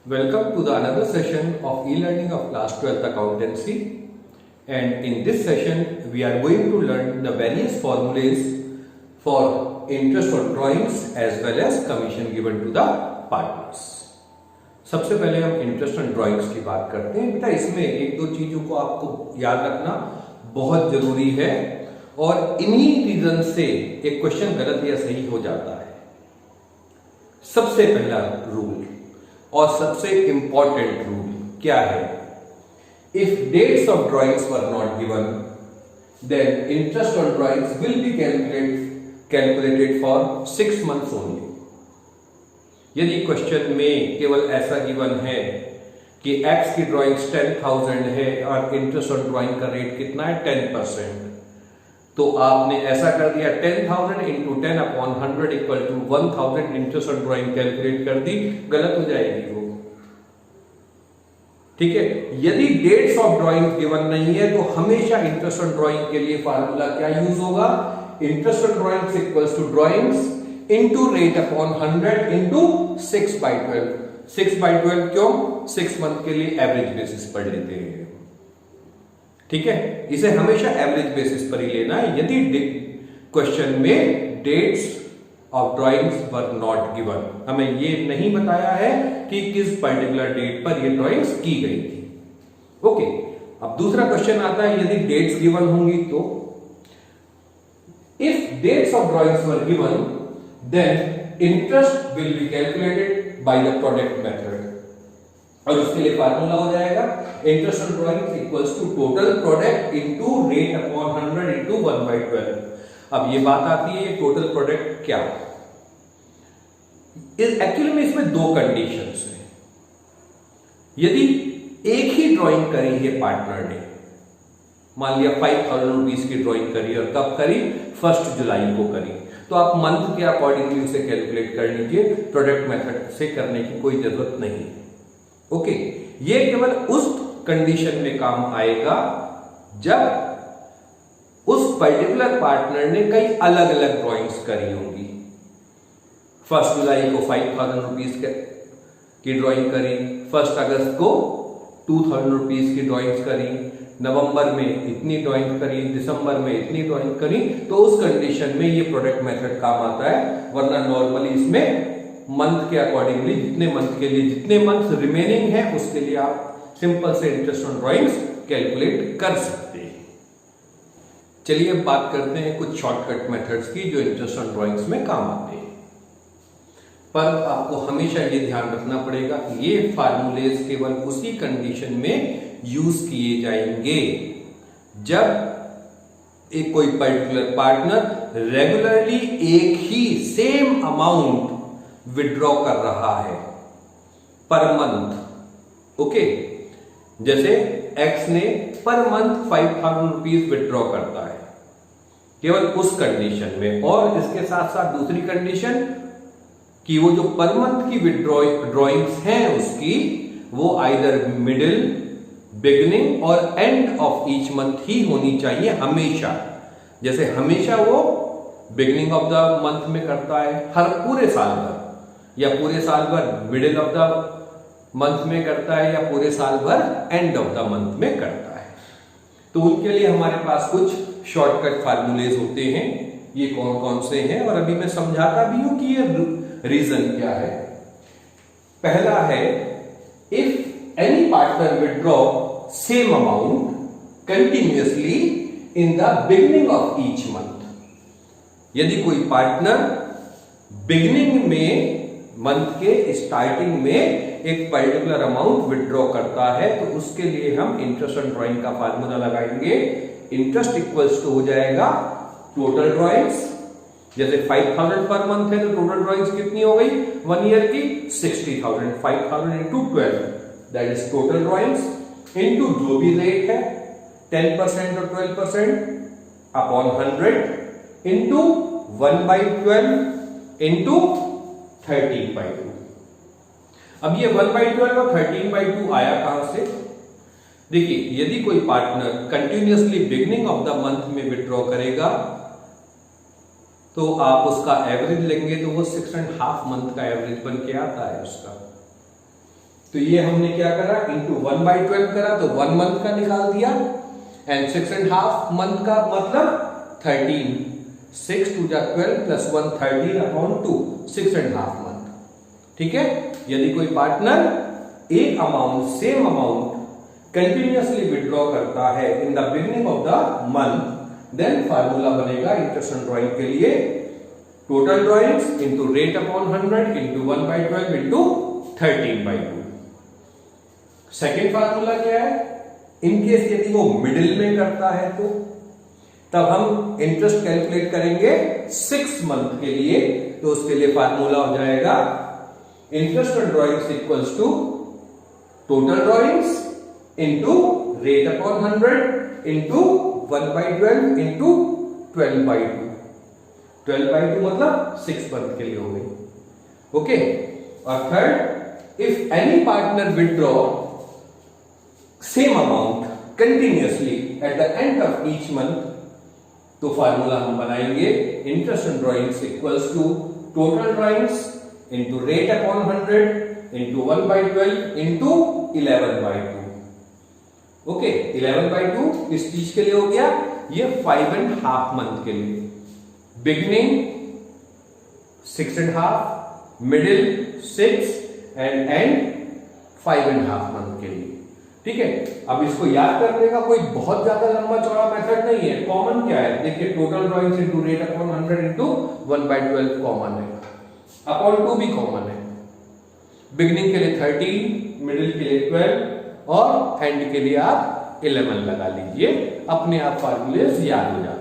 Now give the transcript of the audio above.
Welcome to the another session of e-learning of class 12th accountancy, and in this session we are going to learn the various formulas for interest on drawings as well as commission given to the partners. सबसे पहले हम interest on drawings की बात करते हैं। बेटा इसमें एक दो चीजों को आपको याद रखना बहुत जरूरी है और इन्हीं रीजन से एक क्वेश्चन गलत या सही हो जाता है। सबसे पहला रूल और सबसे इंपॉर्टेंट रूल क्या है? If dates of drawings were not given then interest on drawings will be calculated for 6 months only. यदि क्वेश्चन में केवल ऐसा गिवन है कि x की ड्राइंग्स 10,000 है और इंटरेस्ट ऑन ड्राइंग का रेट कितना है 10%, तो आपने ऐसा कर दिया 10,000 into 10/100 equal to 1,000 interest on drawing calculate कर दी, गलत हो जाएगी वो। ठीक है, यदि डेट्स ऑफ ड्राइंग गिवन नहीं है तो हमेशा इंटरेस्ट ऑन ड्राइंग के लिए फार्मूला क्या यूज होगा? Interest on drawings equals to drawings into rate upon 100 into 6/12। 6/12 क्यों? 6 मंथ के लिए एवरेज बेसिस पर लेते हैं। ठीक है, इसे हमेशा एवरेज बेसिस पर ही लेना है। यदि क्वेश्चन में dates of drawings were not given, हमें ये नहीं बताया है कि किस पर्टिकुलर डेट पर ये ड्राइंग्स की गई थी। ओके, अब दूसरा क्वेश्चन आता है यदि डेट्स गिवन होंगी तो if dates of drawings were given then interest will be calculated by the product method, और उसके लिए फार्मूला हो जाएगा interest on drawings equals to total product into rate upon 100 into 1/12। अब ये बात आती है टोटल प्रोडक्ट क्या? एक्चुअली में इसमें दो कंडीशंस हैं। यदि एक ही ड्राइंग करी है पार्टनर ने, मान लिया 5,000 रुपीज की ड्राइंग करी और कब करी? 1 जुलाई को करी, तो आप मंथ के अकॉर्डिंगली उसे कैलकुलेट कर लीजिए, प्रोडक्ट मेथड से करने की कोई जरूरत नहीं। ओके, ये केवल उस कंडीशन में काम आएगा जब उस पर्टिकुलर पार्टनर ने कई अलग अलग ड्राइंग्स करी होंगी। 1 जुलाई को 5,000 रुपीज की ड्राइंग करी, 1 अगस्त को 2,000 रुपीज की ड्राइंग्स करी, नवंबर में इतनी ड्राइंग करी, दिसंबर में इतनी ड्राइंग करी, तो उस कंडीशन में ये प्रोडक्ट मेथड काम आता है। वरना नॉर्मली इसमें मंथ के अकॉर्डिंगली जितने मंथ के लिए जितने मंथ रिमेनिंग है उसके लिए आप सिंपल से इंटरेस्ट ऑन ड्राइंग्स कैलकुलेट कर सकते हैं। चलिए अब बात करते हैं कुछ शॉर्टकट मेथड्स की जो इंटरेस्ट ऑन ड्राइंग्स में काम आते हैं। पर आपको हमेशा ये ध्यान रखना पड़ेगा कि ये फार्मूलेज केवल उसी कंडीशन में यूज किए जाएंगे जब एक कोई पर्टिकुलर पार्टनर रेगुलरली एक ही सेम अमाउंट विड्रॉ कर रहा है पर मंथ। ओके, जैसे एक्स ने पर मंथ 5,000 रुपीज विड्रॉ करता है, केवल उस कंडीशन में। और इसके साथ साथ दूसरी कंडीशन कि वो जो पर मंथ की ड्रॉइंग्स हैं उसकी वो आइदर मिडिल, बिगिनिंग और एंड ऑफ ईच मंथ ही होनी चाहिए हमेशा। जैसे हमेशा वो बिगिनिंग ऑफ द मंथ में करता है हर पूरे साल भर, या पूरे साल भर मिडिल ऑफ द मंथ में करता है, या पूरे साल भर एंड ऑफ द मंथ में करता है। तो उनके लिए हमारे पास कुछ शॉर्टकट फार्मूलेज होते हैं। ये कौन कौन से हैं और अभी मैं समझाता भी हूं कि ये रीजन क्या है। पहला है if any partner withdraw same amount continuously in the beginning of each month. यदि कोई पार्टनर बिगिनिंग में मंथ के स्टार्टिंग में एक पर्टिकुलर अमाउंट विड्रॉ करता है तो उसके लिए हम इंटरेस्ट ऑन ड्राइंग का फार्मूला लगाएंगे। इंटरेस्ट इक्वल्स टू हो जाएगा टोटल ड्राइंग्स। जैसे 5,000 पर मंथ है तो टोटल ड्राइंग्स कितनी हो गई 1 ईयर की? 60,000। 5,000 into 12 that is total drawings into जो भी रेट है 10% और 12% अपॉन 100 इंटू 1/12 इंटू 13/2। अब ये 1/12 और 13/2 आया कहां से? देखिए, यदि कोई partner continuously beginning of the month में विड्रॉ करेगा तो आप उसका एवरेज लेंगे तो वो 6.5 मंथ का एवरेज बन के आता है उसका। तो ये हमने क्या करा, इंटू 1/12 करा तो 1 मंथ का निकाल दिया, एंड 6.5 मंथ का मतलब 13, 6 2 जा 12 प्लस 1 13/2, 6.5 मंथ। ठीक है, यदि कोई पार्टनर एक amount, same amount continuously withdraw करता है in the beginning of the month, then formula बनेगा इंटरेस्ट ऑन ड्रॉइंग के लिए total drawings into rate upon 100 into 1/12 into 13/2। Second formula क्या है, इनकेस यदि वो मिडिल में करता है तो तब हम इंटरेस्ट कैलकुलेट करेंगे 6 मंथ के लिए, तो उसके लिए फार्मूला हो जाएगा interest on drawings equals to total drawings into rate upon 100 into 1/12 into 12/2। 12/2 मतलब 6 मंथ के लिए हो गई। ओके, और third, if any partner withdraw same amount continuously at the end of each month, तो फार्मूला हम बनाएंगे interest on drawings equals to total drawings into rate upon 100 into 1/12 into 11/2। Okay, 11/2 किस चीज के लिए हो गया, ये 5.5 मंथ के लिए, beginning 6.5, middle 6 and and 5.5 month के लिए। ठीक है, अब इसको याद करने का कोई बहुत ज्यादा लंबा चौड़ा मेथड नहीं है। कॉमन क्या है, देखिए total drawings into rate upon 100 into 1/12 common है, अपॉन 2 भी कॉमन है, बिगिनिंग के लिए 13, मिडिल के लिए 12 और एंड के लिए आप 11 लगा लीजिए, अपने आप फार्मूलेस याद हो जाए।